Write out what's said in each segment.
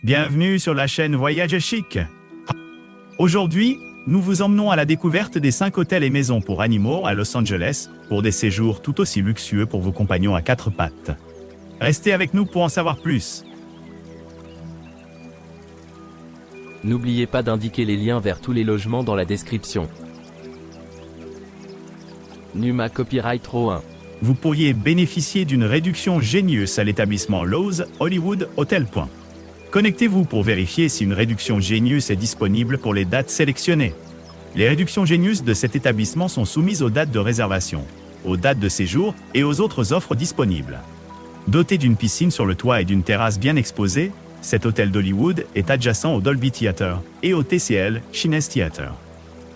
Bienvenue sur la chaîne Voyage Chic. Aujourd'hui, nous vous emmenons à la découverte des 5 hôtels et maisons pour animaux à Los Angeles pour des séjours tout aussi luxueux pour vos compagnons à 4 pattes. Restez avec nous pour en savoir plus. N'oubliez pas d'indiquer les liens vers tous les logements dans la description. Numa Copyright Row 1. Vous pourriez bénéficier d'une réduction Genius à l'établissement Loews Hollywood Hotel. Connectez-vous pour vérifier si une réduction Genius est disponible pour les dates sélectionnées. Les réductions Genius de cet établissement sont soumises aux dates de réservation, aux dates de séjour et aux autres offres disponibles. Doté d'une piscine sur le toit et d'une terrasse bien exposée, cet hôtel d'Hollywood est adjacent au Dolby Theatre et au TCL Cines Theatre.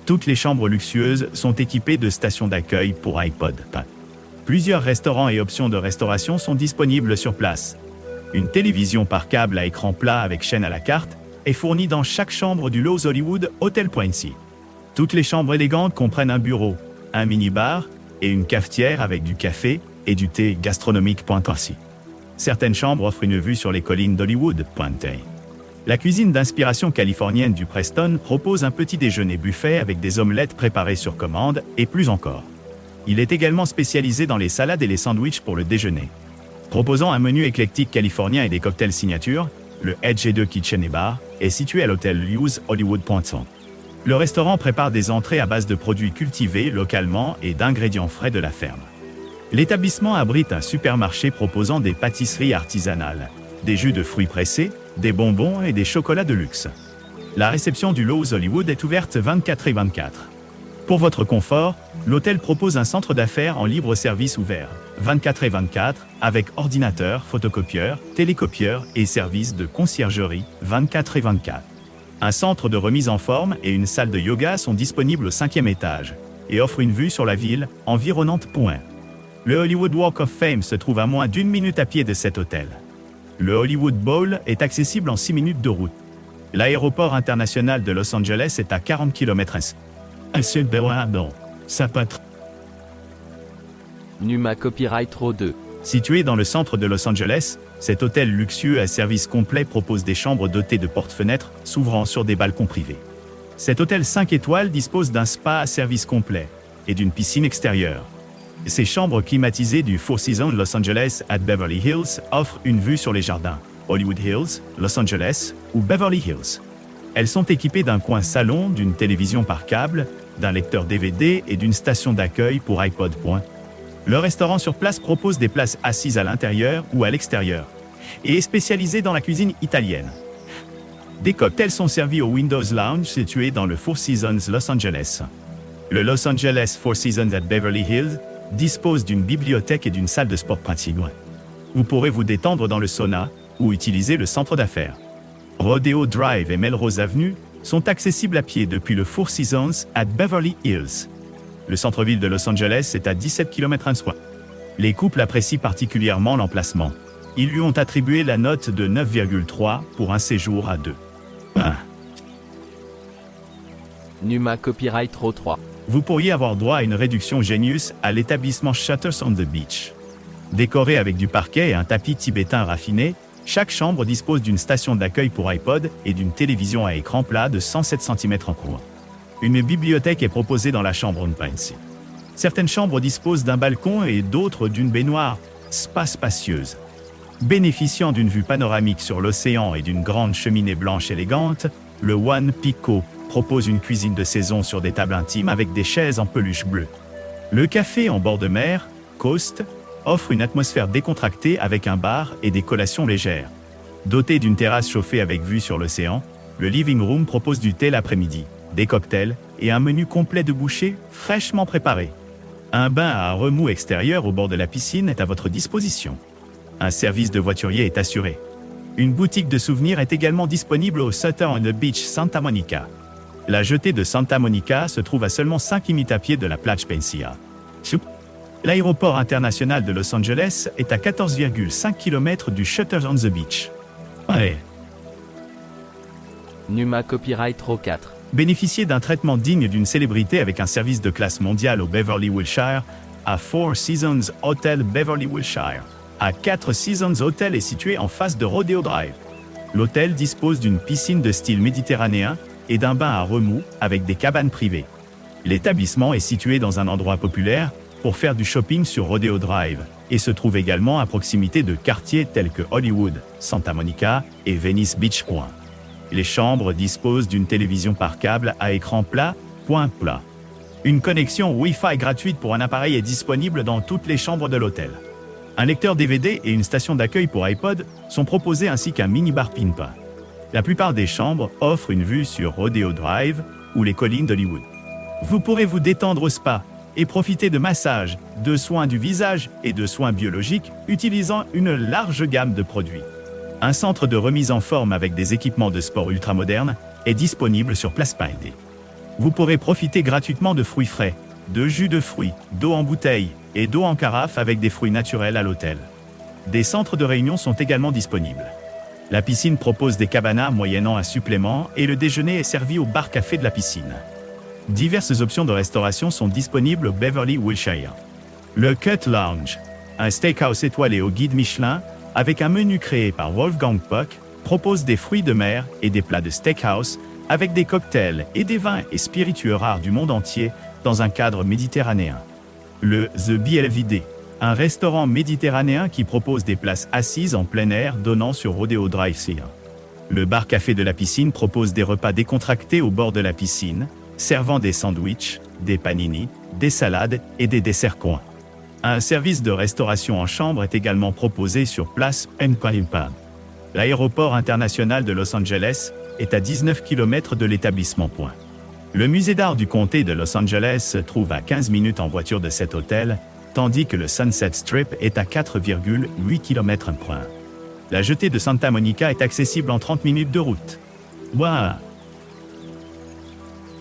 Toutes les chambres luxueuses sont équipées de stations d'accueil pour iPod. Plusieurs restaurants et options de restauration sont disponibles sur place. Une télévision par câble à écran plat avec chaîne à la carte est fournie dans chaque chambre du Loews Hollywood Hotel. Toutes les chambres élégantes comprennent un bureau, un mini-bar et une cafetière avec du café et du thé gastronomique. Certaines chambres offrent une vue sur les collines d'Hollywood. La cuisine d'inspiration californienne du Preston propose un petit déjeuner buffet avec des omelettes préparées sur commande et plus encore. Il est également spécialisé dans les salades et les sandwichs pour le déjeuner. Proposant un menu éclectique californien et des cocktails signature, le Edge 2 Kitchen et Bar est situé à l'hôtel Loews Hollywood. Le restaurant prépare des entrées à base de produits cultivés localement et d'ingrédients frais de la ferme. L'établissement abrite un supermarché proposant des pâtisseries artisanales, des jus de fruits pressés, des bonbons et des chocolats de luxe. La réception du Loews Hollywood est ouverte 24/24. Pour votre confort, l'hôtel propose un centre d'affaires en libre service ouvert 24/24 avec ordinateur, photocopieur, télécopieur et service de conciergerie 24/24. Un centre de remise en forme et une salle de yoga sont disponibles au 5e étage et offrent une vue sur la ville environnante. Le Hollywood Walk of Fame se trouve à moins d'1 minute à pied de cet hôtel. Le Hollywood Bowl est accessible en 6 minutes de route. L'aéroport international de Los Angeles est à 40 km/h. Numa Copyright Row 2. Situé dans le centre de Los Angeles, cet hôtel luxueux à service complet propose des chambres dotées de portes-fenêtres s'ouvrant sur des balcons privés. Cet hôtel 5 étoiles dispose d'un spa à service complet et d'une piscine extérieure. Ces chambres climatisées du Four Seasons Los Angeles at Beverly Hills offrent une vue sur les jardins Hollywood Hills, Los Angeles ou Beverly Hills. Elles sont équipées d'un coin salon, d'une télévision par câble, d'un lecteur DVD et d'une station d'accueil pour iPod. Le restaurant sur place propose des places assises à l'intérieur ou à l'extérieur et est spécialisé dans la cuisine italienne. Des cocktails sont servis au Windows Lounge situé dans le Four Seasons Los Angeles. Le Los Angeles Four Seasons at Beverly Hills dispose d'une bibliothèque et d'une salle de sport pratique. Vous pourrez vous détendre dans le sauna ou utiliser le centre d'affaires. Rodeo Drive et Melrose Avenue sont accessibles à pied depuis le Four Seasons at Beverly Hills. Le centre-ville de Los Angeles est à 17 km/h. Les couples apprécient particulièrement l'emplacement. Ils lui ont attribué la note de 9,3 pour un séjour à 2. Numa Copyright Row 3. Vous pourriez avoir droit à une réduction Genius à l'établissement Shutters on the Beach. Décoré avec du parquet et un tapis tibétain raffiné, chaque chambre dispose d'une station d'accueil pour iPod et d'une télévision à écran plat de 107 cm en cours. Une bibliothèque est proposée dans la chambre on Prince. Certaines chambres disposent d'un balcon et d'autres d'une baignoire spa spacieuse. Bénéficiant d'une vue panoramique sur l'océan et d'une grande cheminée blanche élégante, le One Pico propose une cuisine de saison sur des tables intimes avec des chaises en peluche bleue. Le café en bord de mer, Coast, offre une atmosphère décontractée avec un bar et des collations légères. Doté d'une terrasse chauffée avec vue sur l'océan, le Living Room propose du thé l'après-midi, des cocktails et un menu complet de bouchées fraîchement préparé. Un bain à remous extérieur au bord de la piscine est à votre disposition. Un service de voiturier est assuré. Une boutique de souvenirs est également disponible au Sutter on the Beach Santa Monica. La jetée de Santa Monica se trouve à seulement 5 minutes à pied de la plage Pensia. L'aéroport international de Los Angeles est à 14,5 km du Shutters on the Beach. Numa Copyright Row 4. Bénéficiez d'un traitement digne d'une célébrité avec un service de classe mondiale au Beverly Wilshire, à Four Seasons Hotel Beverly Wilshire. À 4 Seasons Hotel est situé en face de Rodeo Drive. L'hôtel dispose d'une piscine de style méditerranéen et d'un bain à remous avec des cabanes privées. L'établissement est situé dans un endroit populaire pour faire du shopping sur Rodeo Drive et se trouve également à proximité de quartiers tels que Hollywood, Santa Monica et Venice Beach Point. Les chambres disposent d'une télévision par câble à écran plat, point plat. Une connexion Wi-Fi gratuite pour un appareil est disponible dans toutes les chambres de l'hôtel. Un lecteur DVD et une station d'accueil pour iPod sont proposés ainsi qu'un minibar Pinpa. La plupart des chambres offrent une vue sur Rodeo Drive ou les collines d'Hollywood. Vous pourrez vous détendre au spa et profiter de massages, de soins du visage et de soins biologiques utilisant une large gamme de produits. Un centre de remise en forme avec des équipements de sport ultramodernes est disponible sur Place Paide. Vous pourrez profiter gratuitement de fruits frais, de jus de fruits, d'eau en bouteille et d'eau en carafe avec des fruits naturels à l'hôtel. Des centres de réunion sont également disponibles. La piscine propose des cabanas moyennant un supplément et le déjeuner est servi au bar-café de la piscine. Diverses options de restauration sont disponibles au Beverly Wilshire. Le Cut Lounge, un steakhouse étoilé au guide Michelin, avec un menu créé par Wolfgang Puck, propose des fruits de mer et des plats de steakhouse avec des cocktails et des vins et spiritueux rares du monde entier dans un cadre méditerranéen. Le The BLVD, un restaurant méditerranéen qui propose des places assises en plein air donnant sur Rodeo Drive Sea. Le bar-café de la piscine propose des repas décontractés au bord de la piscine, servant des sandwichs, des panini, des salades et des desserts coins. Un service de restauration en chambre est également proposé sur Place Empire Pub. L'aéroport international de Los Angeles est à 19 km de l'établissement Point. Le musée d'art du comté de Los Angeles se trouve à 15 minutes en voiture de cet hôtel, tandis que le Sunset Strip est à 4,8 km. La jetée de Santa Monica est accessible en 30 minutes de route. Voilà.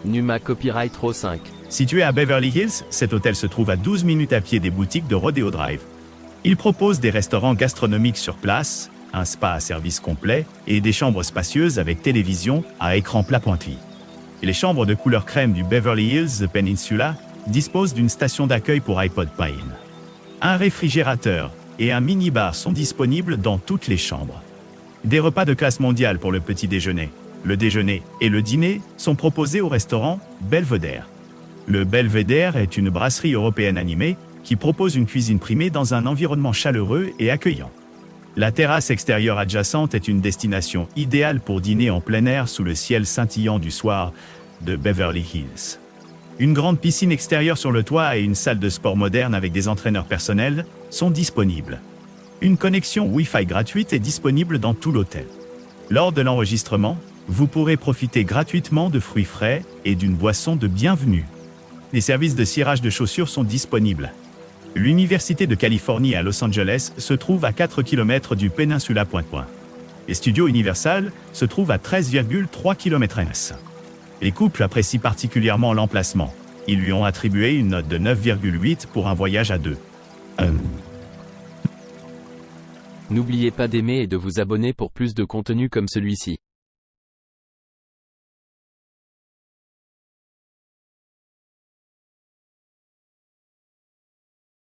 Numa Copyright Row 5. Situé à Beverly Hills, cet hôtel se trouve à 12 minutes à pied des boutiques de Rodeo Drive. Il propose des restaurants gastronomiques sur place, un spa à service complet et des chambres spacieuses avec télévision à écran plat pointu. Les chambres de couleur crème du Beverly Hills Peninsula disposent d'une station d'accueil pour iPod Pine. Un réfrigérateur et un mini-bar sont disponibles dans toutes les chambres. Des repas de classe mondiale pour le petit déjeuner, le déjeuner et le dîner sont proposés au restaurant Belvedere. Le Belvedere est une brasserie européenne animée qui propose une cuisine primée dans un environnement chaleureux et accueillant. La terrasse extérieure adjacente est une destination idéale pour dîner en plein air sous le ciel scintillant du soir de Beverly Hills. Une grande piscine extérieure sur le toit et une salle de sport moderne avec des entraîneurs personnels sont disponibles. Une connexion Wi-Fi gratuite est disponible dans tout l'hôtel. Lors de l'enregistrement, vous pourrez profiter gratuitement de fruits frais et d'une boisson de bienvenue. Les services de cirage de chaussures sont disponibles. L'Université de Californie à Los Angeles se trouve à 4 km du Peninsula Point. Les studios Universal se trouvent à 13,3 km. Les couples apprécient particulièrement l'emplacement. Ils lui ont attribué une note de 9,8 pour un voyage à deux. N'oubliez pas d'aimer et de vous abonner pour plus de contenu comme celui-ci.